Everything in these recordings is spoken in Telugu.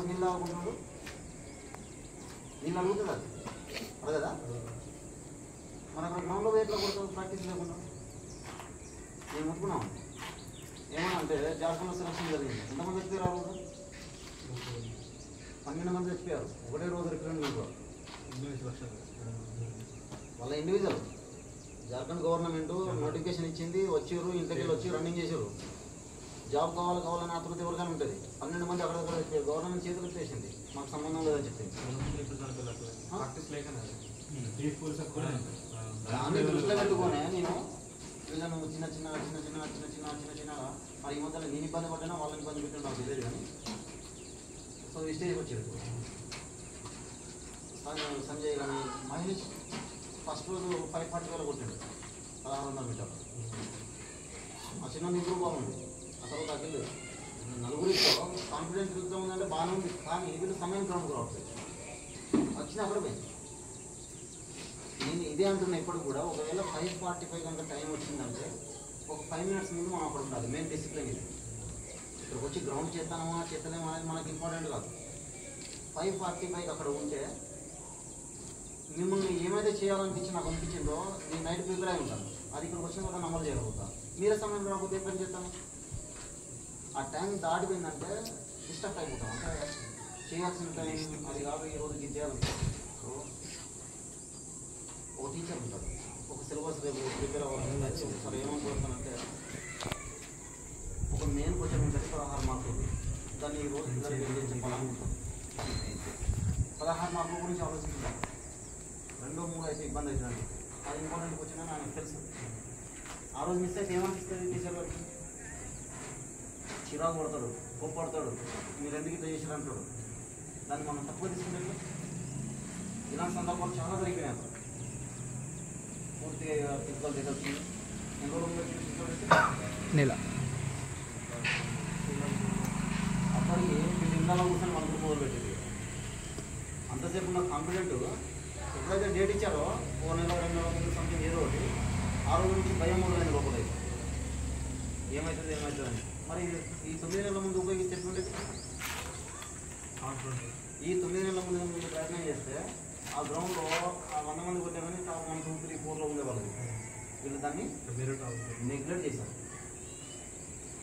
రోజు నీళ్ళు తాగుకుంటున్నాడు, నీళ్ళు అడుగుతుంది అది అడగదా? మన అక్కడ గ్రౌండ్లో ఎట్లా కొడతాం ప్రాక్టీస్ లేకుండా? మేము ఒప్పుకున్నాం ఏమన్నా అంటే జార్ఖండ్లో సెలక్షన్ జరిగింది. ఎంతమంది చచ్చిపోయారు ఆ రోజు? 12 మంది చచ్చిపోయారు ఒకటే రోజు. రిక్రూట్మెంట్ వాళ్ళ ఇండివిజువల్. జార్ఖండ్ గవర్నమెంట్ నోటిఫికేషన్ ఇచ్చింది, వచ్చారు, ఇంటికి వచ్చి రన్నింగ్ చేశారు. జాబ్ కావాలని ఆతృత ఎవరికైనా ఉంటుంది. 12 మంది అక్కడ చచ్చిపోయారు. గవర్నమెంట్ చేతులు చేసింది, మాకు సంబంధం లేదని చెప్పింది. దాన్ని దృష్టిలో పెట్టుకునే నేను వీళ్ళను చిన్నగా మరి ఈ మధ్యలో నేను ఇబ్బంది పడ్డాను, వాళ్ళని ఇబ్బంది పెట్టాను నాకు తెలియదు. కానీ సో ఈ స్టేజ్కి వచ్చారు. సంజయ్ కానీ మహేష్ ఫస్ట్ రోజు 540 కొట్టాడు 1600 మీటర్లు. ఆ చిన్న ఇంప్రూవ్ బాగుంది. ఆ తర్వాత అఖిల్ నలుగురితో కాన్ఫిడెన్స్ యుద్ధం ఉందంటే బాగానే ఉంది. కానీ వీళ్ళు సమయం గ్రౌండ్కి రావట్లేదు. వచ్చిన అక్కడ పోయింది. నేను ఇదే అంటున్నా ఇప్పుడు కూడా. ఒకవేళ 5:45 కనుక టైం వచ్చిందంటే ఒక 5 మినిట్స్ ముందు మనం అక్కడ ఉండాలి. మెయిన్ డిసిప్లిన్ ఇది. ఇక్కడికి వచ్చి గ్రౌండ్ చేస్తామా చేస్తలేమా అనేది మనకి ఇంపార్టెంట్ కాదు. 5:45 అక్కడ ఉంటే మిమ్మల్ని ఏమైతే చేయాలనిపించి నాకు అనిపించిందో నేను నైట్ ప్రిపేర్ అయి ఉంటాను. అది ఇక్కడికి వచ్చిన తర్వాత అమలు చేయగలుగుతాను. మీరే సమయం రాకపోతే ఏం పని చేస్తాను? ఆ టైం దాటిపోయిందంటే డిస్టర్బ్ అయిపోతాం. అంటే చేయాల్సిన టైం అది కాదు, ఈ రోజుకి చేయాలనుకుంటాం. ఒక టీచర్ ఉంటాడు, ఒక సిలబస్ రేపు ప్రిపేర్ అవ్వాలి. ఒకసారి ఏమనుకుంటానంటే ఒక మెయిన్ క్వశ్చన్ ఉంటుంది 16 మార్కులు. దాన్ని ఈ రోజు చెప్పాలనుకుంటాం. 16 మార్కుల గురించి ఆలోచించాలి. 2, 3 అయితే ఇబ్బంది అవుతుంది. అది ఇంపార్టెంట్ క్వశ్చన్ అని ఆయనకు తెలుసు. ఆ రోజు మిస్ అయితే ఏమనిపిస్తుంది టీచర్ గారికి? చిరాకు పడతాడు, కోప్పడతాడు, మీరు ఎందుకు ఇట్లా చేశారు అంటాడు. దాన్ని మనం తక్కువ తీసుకుంటే ఇలాంటి సందర్భాలు చాలా జరిగిపోయినాయి. అక్కడ పూర్తిగా ఫిజికల్ రిజల్ట్స్ ఎన్ని రోజులు నెల అప్పటికి వీళ్ళు ఇంట్లో కూర్చొని మనకు మొదలు పెట్టేది. అంతసేపు ఉన్న కాన్ఫిడెంట్ ఎప్పుడైతే డేట్ ఇచ్చారో 1 నెల 2 నెలల ముందు సంథింగ్ ఏదో ఒకటి, ఆ రోజు నుంచి భయం మొదలైంది లోపల. ఏమవుతుంది అని. మరి ఈ 9 నెలల ముందు ఉపయోగించేటువంటి ఈ 9 నెలల ముందు మీరు ప్రయత్నం చేస్తే ఆ గ్రౌండ్లో ఆ 100 మంది కొట్టే కానీ టాప్ 1, 2, 3, 4లో ఉండేవాళ్ళు. వీళ్ళు దాన్ని నెగ్లెక్ట్ చేశారు.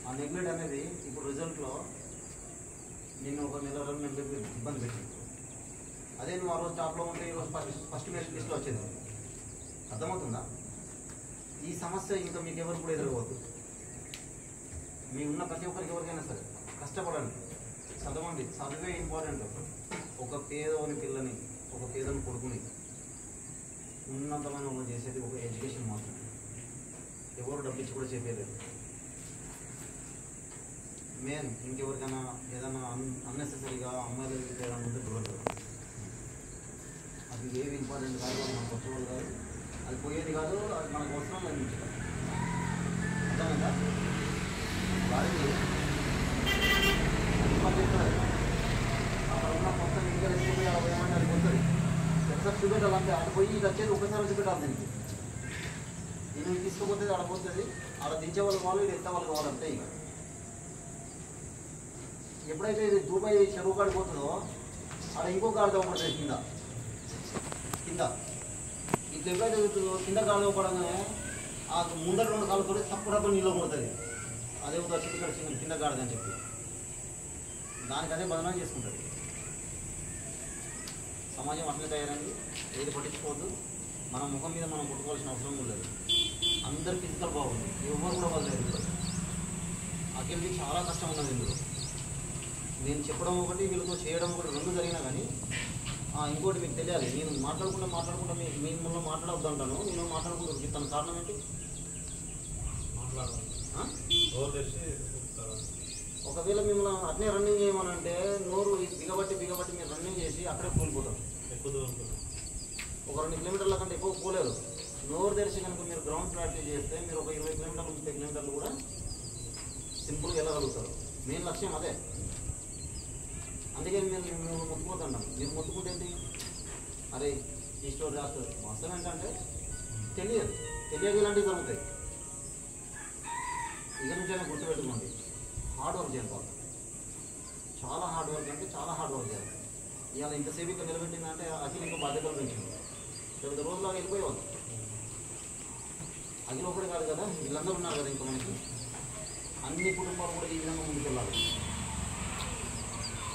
ఆ నెగ్లెక్ట్ అనేది ఇప్పుడు రిజల్ట్లో నిన్ను 1 నెల 2 నెలలు ఇబ్బంది పెట్టింది. అదే నువ్వు ఆ రోజు టాప్లో ఉంటే ఈరోజు ఫస్ట్ మ్యాచ్ లిస్ట్లో వచ్చేది. అర్థమవుతుందా? ఈ సమస్య ఇంకా మీకు ఎవరు కూడా ఎదురవద్దు. మీ ఉన్న ప్రతి ఒక్కరికి ఎవరికైనా సరే కష్టపడండి, చదవండి. చదివే ఇంపార్టెంట్. ఒక పేదోని పిల్లని, ఒక పేదోని కొడుకుని ఉన్నతమైన వాళ్ళు చేసేది ఒక ఎడ్యుకేషన్ మాత్రమే. ఎవరు డబ్బిచ్చి కూడా చెప్పేలేదు. మెయిన్ ఇంకెవరికైనా ఏదైనా అన్నెసెసరీగా అమ్మాయిలు ఏదైనా ఉంటే చూడలేదు. అది ఏది ఇంపార్టెంట్ కాదు, మనకు వచ్చేవాళ్ళు కాదు, అది పోయేది కాదు, అది మనకు అవసరం అనిపించదు. అర్థమైందా? వారికి అక్కడ ఉన్న మొత్తం ఇంకా రెసిపీ అలా ఏమంటే అది వస్తుంది. ఒకసారి చూపెట్టాలంటే అటు పోయి ఇది వచ్చేది ఒకసారి చూపెట్టాలి. దీనికి నేను తీసుకుపోతే ఆడపోతుంది. ఆడ దించే వాళ్ళు కావాలి, ఇది ఎత్తే వాళ్ళు కావాలంటే. ఇక ఎప్పుడైతే ఇది దుబాయ్ చెరువు కాడిపోతుందో ఆడ ఇంకో గాడి తవ్వబడుతుంది కింద కింద. ఇట్లా ఎప్పుడైతే కింద గాడి తవ్వబడగానే ఆ ముందర 2 కాళ్ళతో తప్పుడు నీళ్ళు పడుతుంది. అదే వచ్చి ఇక్కడ కింద గాడిదని చెప్పి దానికి అదే బదనాలు చేసుకుంటుంది. సమాజం అట్లే తయారైంది. ఏది పట్టించుకోవద్దు. మన ముఖం మీద మనం కొట్టుకోవాల్సిన అవసరం లేదు. అందరు ఫిజికల్ బాగుంది, ఎవరు కూడా వదలేదు. అఖిల్కి చాలా కష్టం ఉన్నది ఇందులో. నేను చెప్పడం ఒకటి, వీళ్ళతో చేయడం ఒకటి, 2 జరిగినా కానీ ఇంకోటి మీకు తెలియాలి. నేను మాట్లాడుకుంటా మిమ్మల్ని మాట్లాడవద్దు అంటాను. నేను మాట్లాడుకుంటూ చెప్తాను. కారణం ఏంటి? ఒకవేళ మిమ్మల్ని అట్నే రన్నింగ్ చేయమనంటే నోరు బిగబట్టి మీరు రన్నింగ్ చేసి అక్కడే కోల్పోతారు. ఒక 2 కిలోమీటర్ల కంటే ఎక్కువ పోలేరు. నోరు తెరిచి కనుక మీరు గ్రౌండ్ ప్రాక్టీస్ చేస్తే మీరు ఒక 20 కిలోమీటర్లు 30 కిలోమీటర్లు కూడా సింపుల్గా వెళ్ళగలుగుతారు. మెయిన్ లక్ష్యం అదే. అందుకే మేము మొత్తుకోతుంటాం. మీరు మొత్తుకుంటే ఏంటి? అరే ఈ స్టోరీ రాస్తారు. వాస్తవం ఏంటంటే తెలియక ఇలాంటివి జరుగుతాయి. ఇక నుంచి అయినా గుర్తుపెట్టుకోండి, హార్డ్ వర్క్ చేయాలి. చాలా హార్డ్ వర్క్ అంటే చాలా హార్డ్ వర్క్ చేయాలి. ఇవాళ ఇంతసేపు ఇక్కడ నిలబెట్టిందంటే అఖిల్ ఇంకా బాధ్యతలు పెంచింది. పెద్ద రోజులాగా వెళ్ళిపోయేవాళ్ళు. అఖిల్ ఒకటి కాదు కదా, వీళ్ళందరూ ఉన్నారు కదా. ఇంకా మనకి అన్ని కుటుంబాలు కూడా ఈ విధంగా ముందుకెళ్ళాలి.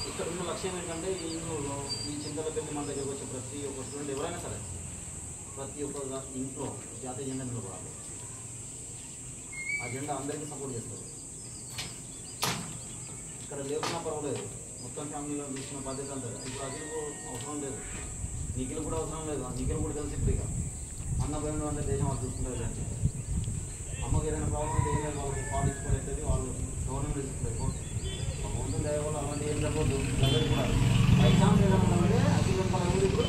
ఇక్కడ ఉన్న లక్ష్యం ఏంటంటే ఈ ఊళ్ళో ఈ చింతలపల్లి మన దగ్గరకు వచ్చే ప్రతి ఒక్క స్టూడెంట్ ఎవరైనా సరే ప్రతి ఒక్క ఇంట్లో జాతీయ జెండా నిలబడాలి. ఆ జెండా అందరికీ సపోర్ట్ చేస్తారు. ఇక్కడ లేకున్నా పర్వాలేదు, మొత్తం ఫ్యామిలీలో చూసిన బాధ్యత అంటారు. ఇప్పుడు అఖిల్కు అవసరం లేదు, నిఖిల్ కూడా అవసరం లేదు. నిఖిల్ కూడా తెలిసి ఇప్పుడు ఇక అన్న భయంలో అంటే దేశం వాళ్ళు చూసుకుంటారు అని చెప్పి అమ్మకి ఏదైనా ప్రాబ్లం అయితే ఏదైనా వాళ్ళకి ఫాల్ ఇచ్చుకోలేదు. వాళ్ళు గవర్నమెంట్ తీసుకుంటారు. ముందు లేవాలి అలాంటి ఏం జరగదు. దగ్గర కూడా బై ఛాన్స్ ఏదైనా ఉంటే అఖిల్ వెంపల ఊరు ఇప్పుడు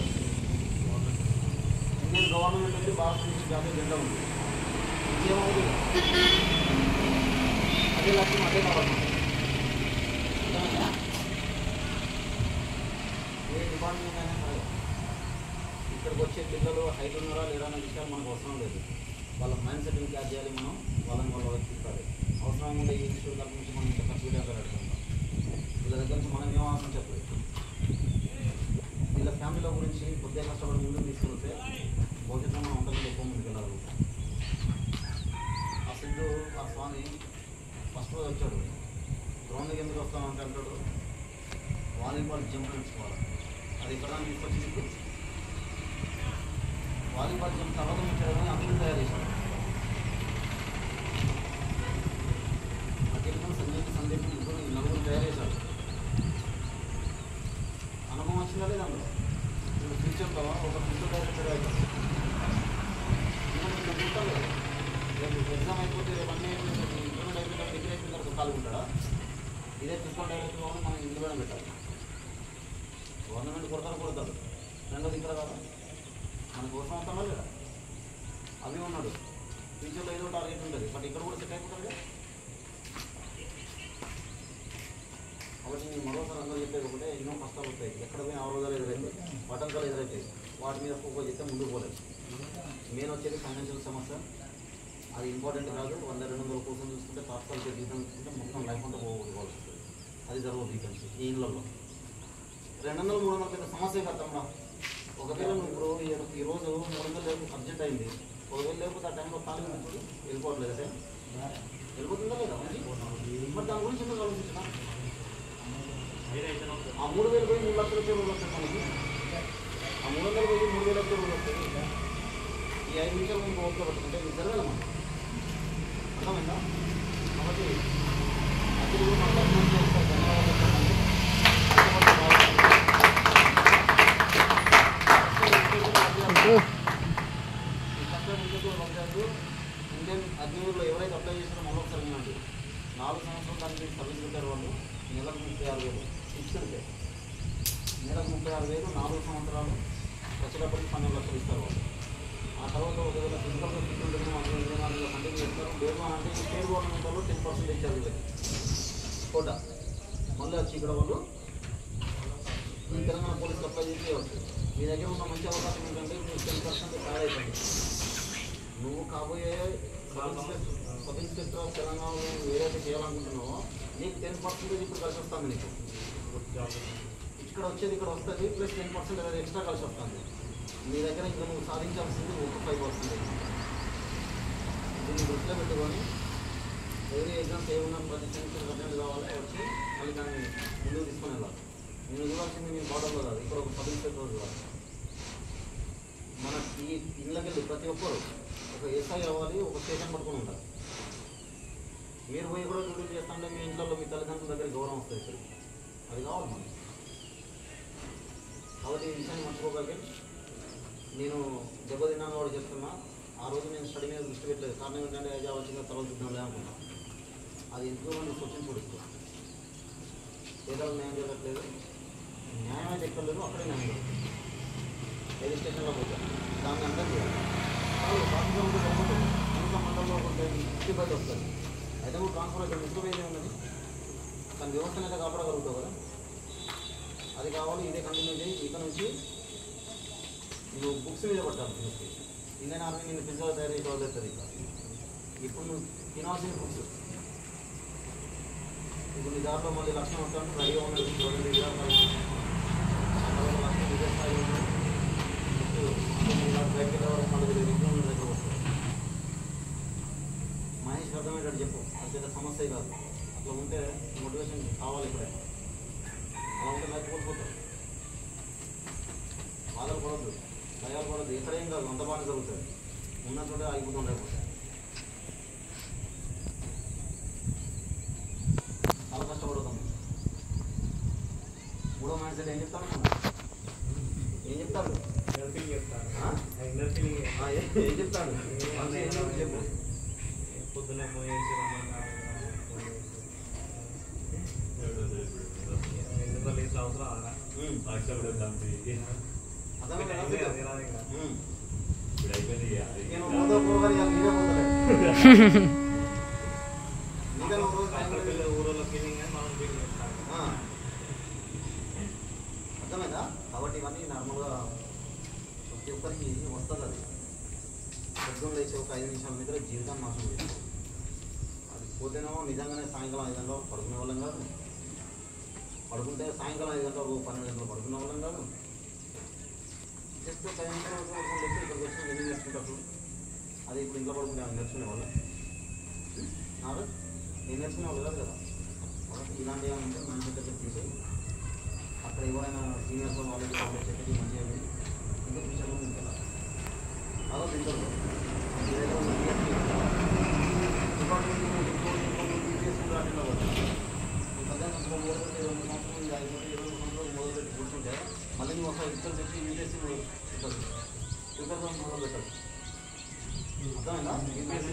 ఇండియన్ గవర్నమెంట్ ఉంది, భారతదేశం జాతీయ జెండా ఉంది. ఇంకేమవుతుంది? అదే లక్ష్యం, అదే కావాలి. ఏ డిపార్ట్మెంట్ అయినా సరే ఇక్కడికి వచ్చే పిల్లలు హైట్ ఉన్నారా లేరా అనే విషయాలు మనకు అవసరం లేదు. వాళ్ళ మైండ్ సెట్ని క్యాచ్ చేయాలి మనం. వాళ్ళకి చూడాలి. అవసరం ఉండే ఈ ఇష్యూ దగ్గర నుంచి మనం ఇంకా ఖర్చు పెట్టాలి అడుగుతాం. వీళ్ళ దగ్గర నుంచి మనం ఏం అవసరం చెప్పలేదు. వీళ్ళ ఫ్యామిలీల గురించి కొద్దిగా కష్టపడి ముందుకు తీసుకెళ్తే భవిష్యత్తులో మనం అందరికీ ఎక్కువ ముందుకు వెళ్ళాలి. ఆ సిద్ధు ఆ స్వామి ఫస్ట్ రోజు వచ్చాడు. గ్రౌండ్కి ఎందుకు వస్తామంటే అంటాడు వాలీబాల్ జంప్ నేర్చుకోవాలి. అది ఎక్కడ తీసుకొచ్చి వాలీబాల్ జంప్ తర్వాత వచ్చాడు కానీ అభివృద్ధి తయారు చేశాడు. సందీప్ నలుగురు తయారు చేశాడు. అనుభవం వచ్చిందా లేదా అందులో? ఇప్పుడు ఫ్యూచర్లో ఒక ఫిజికల్ డైరెక్టర్ అవుతాడు. ఇంకా చూస్తాను కదా, రేపు ఎగ్జామ్ అయిపోతే రేపు అన్నీ ఇంప్లిమెంట్ అయిపోయిన డిగ్రీ అయిపోయిన తర్వాత ఖాళీ ఉంటాడా? ఇదే ఫిజికల్ డైరెక్టర్ కావాలి మనం ఇందులోనే పెట్టాలి. గవర్నమెంట్ కొడతారు. రెండోది ఇక్కడ కాదు, మన కోసం అవుతామా లేదా? అవి ఉన్నాడు. ఫ్యూచర్లో ఏదో టార్గెట్ ఉంటుంది, బట్ ఇక్కడ కూడా సెట్ అయిపోతాడు కదా. కాబట్టి నేను మరోసారి అందరూ చెప్పేది ఒకటే, ఎన్నో కష్టాలు వస్తాయి. ఎక్కడ పోయినా అవరోధాలు ఎదురవుతాయి, పటంకాలు ఎదురవుతాయి. వాటి మీద ఫోకస్ చేస్తే ముందుకు పోలేదు. మెయిన్ వచ్చేది ఫైనాన్షియల్ సమస్య. అది ఇంపార్టెంట్ కాదు. 100-200 కోసం చూసుకుంటే తాత్కాలిక జీతం చూసుకుంటే మొత్తం లైఫ్ అంతా పోవాల్సి వస్తుంది. అది జరగదు ఈ కంచి ఈ ఇళ్లలో. 200-300 పెద్ద సమస్య కట్టంరా. ఒకవేళ నువ్వు ఇప్పుడు ఈరోజు 300 లేకపోతే సబ్జెక్ట్ అయింది, ఒకవేళ లేకపోతే ఆ టైంలో ఖాళీ ఉన్నప్పుడు వెళ్ళిపోవట్లేదు అంటే వెళ్ళిపోతుందా లేదా? మరి దాని గురించి ఎందుకు ఆలోచించిన? ఆ 3000 పోయి 3 లక్షలు వచ్చే రోజులు వస్తాయి మనకి. ఆ 300 పోయి 3000 వచ్చే రోజులు వస్తాయి. ఈ 5 నిమిషాలు మనం ఓపిక పట్టుకుంటే ఇది జరగాలి మనం. అర్థమైందా? కాబట్టి అది మన లగ్నం చేస్తారు. ధన్యవాదాలు. ఇండియన్ అగ్నిలో ఎవరైతే అప్లై చేస్తారో మళ్ళీ ఒకసారి వినండి. 4 సంవత్సరాలు దానికి సర్వీస్ పెట్టారు వాళ్ళు. నెలకు 36,000 ఫిక్స్డ్ పే. నెలకు 36,000, 4 సంవత్సరాలు వచ్చేటప్పటికి 12 లక్షలు ఇస్తారు వాళ్ళు. ఆ తర్వాత ఒకవేళ ఫిజికల్గా ఫిట్ ఉంటుందో అందులో 24 కంటిన్యూ చేస్తారు. లేదు అంటే ఈ స్టేట్ గవర్నమెంట్ వాళ్ళు 10% ఇచ్చారు వీళ్ళకి కోటా. మళ్ళీ వచ్చి ఇక్కడ వాళ్ళు ఈ తెలంగాణ పోలీసులు అప్లై చేసేయవచ్చు. మీ దగ్గర ఉన్న మంచి అవకాశం ఏంటంటే నువ్వు 10% యాడ్ అవుతుంది. నువ్వు కాబోయే సబ్ ఇన్స్పెక్టర్ ఆఫ్ తెలంగాణలో ఏదైతే చేయాలనుకుంటున్నావో నీకు 10% ఇప్పుడు కలిసి వస్తుంది. నీకు ఇక్కడ వచ్చేది ఇక్కడ వస్తుంది, ప్లస్ 10% ఏదైనా ఎక్స్ట్రా కలిసి వస్తుంది. మీ దగ్గర ఇంకా నువ్వు సాధించాల్సింది ఒక 5%. దీన్ని దృష్టిలో పెట్టుకొని ఎవరి ఎగ్జామ్స్ ఏమన్నా ప్రతి సెమిస్టర్ అటెండ్ కావాలి వచ్చి మళ్ళీ దాన్ని ముందుకు తీసుకొని వెళ్ళాలి. నేను చూడాల్సింది మీరు బార్డర్లో కాదు, ఇక్కడ ఒక సబ్ ఇన్స్పెక్టర్ చూడాలి. మన ఈ ఇళ్ళకి వెళ్ళి ప్రతి ఒక్కరు ఒక ఎస్ఐ అవ్వాలి, ఒక స్టేషన్ పట్టుకొని ఉండాలి. మీరు పోయి కూడా డ్యూటీ చేస్తుంటే మీ ఇంట్లో మీ తల్లిదండ్రుల దగ్గర గౌరవం వస్తుంది. ఇక్కడ అది కావాలి మనకి. కాబట్టి ఈ విషయాన్ని మర్చిపోగలిగే నేను దెబ్బతిన్నాను కూడా చెప్తున్నా. ఆ రోజు నేను స్టడీ మీద దృష్టి పెట్టలేదు. కారణం ఏంటంటే జాబ్ వచ్చిన తర్వాత చూద్దాంలే అనుకున్నా. అది ఎంతో మంది క్వశ్చన్స్ చూడిస్తాను. పేదలకు న్యాయం జరగట్లేదు, న్యాయం అయితే ఎక్కడ లేదు, అక్కడే న్యాయం జరుగుతుంది. రైల్వే స్టేషన్లో పోతాను, దాన్ని అంతా చేయాలి. ట్రాన్స్ఫర్ ఉంటే సరిపోతుంది. ఇంకా మండలంలో ఒక 55 వస్తుంది. అయితే నువ్వు ట్రాన్స్ఫర్ అయితే ముసుగుపోయేది ఉన్నది, కానీ వ్యవస్థను అయితే కాపాడగలుగుతావు కదా. అది కావాలి. ఇదే కంటిన్యూ చేయి. ఇక నుంచి నువ్వు బుక్స్ మీద పట్టాలి. ఇండియన్ ఆర్మీ నేను ఫిజికల్ తయారీ చదవలేదు. ఇక ఇప్పుడు నువ్వు తినాల్సిన బుక్స్ ఇప్పుడు నీ దాంట్లో మళ్ళీ లక్షణం వస్తాను రెడీగా ఉన్నది 2 లక్షలు విజయ స్థాయి ఉన్నాయి బయటకి మళ్ళీ దగ్గర వస్తుంది. మహేష్ అర్థమయ్యేటట్టు చెప్పు, అది సమస్య కాదు. అట్లా ఉంటే మోటివేషన్ కావాలి ఇప్పుడే. అలా ఉంటే లైఫ్ కోల్పోతారు. బాధలు పడద్దు, భయాలు పడద్దు. ఎక్కడ ఏం కాదు, అంత బాగా జరుగుతుంది. ఉన్న చోట ఆగిపోతుంది. లేకపోతే చాలా కష్టపడుతుంది. మూడో మైండ్ సెట్ ఏం చెప్తాను, ఏం చెప్తాడు, ఏం చెప్తాడు చెప్పు. పొద్దున్నే పోయేసి అవసరం అర్థమైందా? కాబట్టి ఇవన్నీ నార్మల్గా ప్రతి ఒక్కరికి వస్తుంది. అది పొద్దున్న లేచి ఒక 5 నిమిషాల మీద జీవితం నాశనం చేస్తుంది. అది పోతేనేమో నిజంగానే సాయంకాలం 5 గంటలకు పడుకునే వాళ్ళం కాదు. పడుకుంటే సాయంకాలం 5 గంటలకు 12 గంటలకు పడుకునే వాళ్ళం కాదు. జస్ట్ 5 నిమిషాలు పడుకుంటే ఇక్కడికి వచ్చి ఎన్ని నేర్చుకుంటారు. అది ఇప్పుడు ఇంట్లో పడుకుంటే నేర్చుకునే వాళ్ళు నేను నేర్చుకునే వాళ్ళు కాదు కదా. కాబట్టి ఇలాంటి ఏమంటే మంచి దగ్గర తీసి అక్కడ ఎవరైనా సీనియర్స్ వాళ్ళకి చెప్పి మంచిగా ఇంకా ఫ్యూచర్లో మీకు వెళ్ళాలి. అదో తింటారు మొదలుపెట్టి కూర్చుంటే మళ్ళీ నువ్వు ఒకసారి ఇద్దరు తెచ్చి యూపీఎస్సీ ప్రిపేర్ మొదలు పెట్టాలి. అర్థమైందా? యూపీఎస్సీ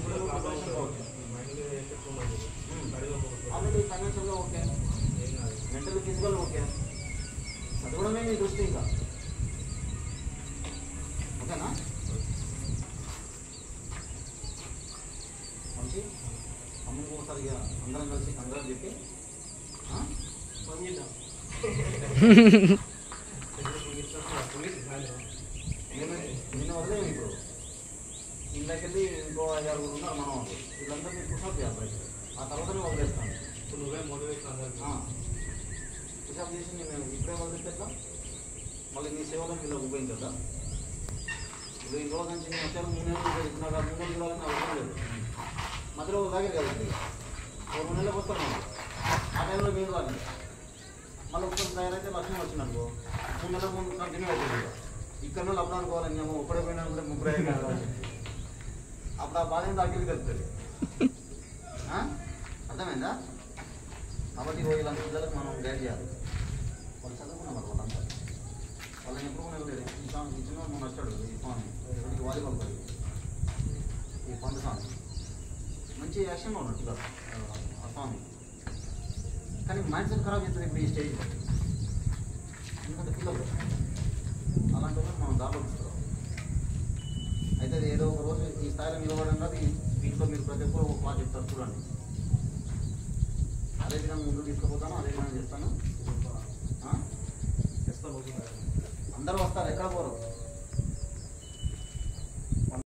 ఆల్రెడీ ఫైనాన్షియల్గా ఓకే, మెంటల్ ఫిజికల్ ఓకే, చదవడమే నీ దృష్టి. ఇంకా ఓకేనా? మంచి అమ్మకు ఒకసారి అందరం కలిసి కంగారు చెప్పి నిన్న వదిలేము. ఇప్పుడు ఇంట్లోకెళ్ళి ఇంకో 5-6 ఉన్నారు మనం, వీళ్ళందరినీ పుషప్ చేయాలి. ఆ తర్వాతనే వదిలేస్తాను. ఇప్పుడు నువ్వే మోటివేషన్ పుషప్ చేసి నేను ఇప్పుడే వదిలిపెట్టా మళ్ళీ నీ సేవలో వీళ్ళు ఉపయోగించద్దా? ఇప్పుడు ఈ రోజు నుంచి నేను వచ్చాను 3 నెలలు నాకు 3 నెలలు చూడాలని అవసరం లేదు. మధ్యలో తాగారు కదా, 2 నెలలకు వస్తాను. ఆ టైంలో మీరు తాగి మళ్ళీ ఒకసారి తయారైతే లక్ష్యం వచ్చినట్టు 3 నెలల ముందు కంటిన్యూ అవుతుంది. ఇక్కడ నుండి అప్పుడు అనుకోవాలని మేము ఒక్కడే పోయినా కూడా 30 కావాలి. అప్పుడు ఆ బాధ ఏంటో అక్కడికి తెలుస్తుంది. అర్థమైందా? కాబట్టి ఇలాంటి పిల్లలకు మనం గైడ్ చేయాలి. వాళ్ళు చదువుకున్నారు వాళ్ళంతా. వాళ్ళని ఎప్పుడు కూడా లేదు. ఈ సాంగ్ ఇచ్చిన మనం నచ్చాడు. ఈ సాంగ్ ఇప్పటికి వాలీబాల్ పడి ఈ పండు సాంగ్ మంచి యాక్షన్లో ఉన్నట్టు కదా ఆ సాంగ్. కానీ మైండ్ సెట్ ఖరాబ్ చేస్తుంది ఇప్పుడు ఈ స్టేజ్. ఎందుకంటే పిల్లలు అలాంటి వాళ్ళు మనం దారిలో తీసుకురావాలి. అయితే ఏదో ఒక రోజు ఈ స్థాయిలో నిలబడడం కాదు. దీంట్లో మీరు ప్రతి ఒక్కరు ఒక మాట చెప్తారు చూడండి. అదే విధంగా ముందుకు తీసుకుపోతాను, అదే విధంగా చేస్తాను. అందరూ వస్తారు, ఎక్కడ పోరు.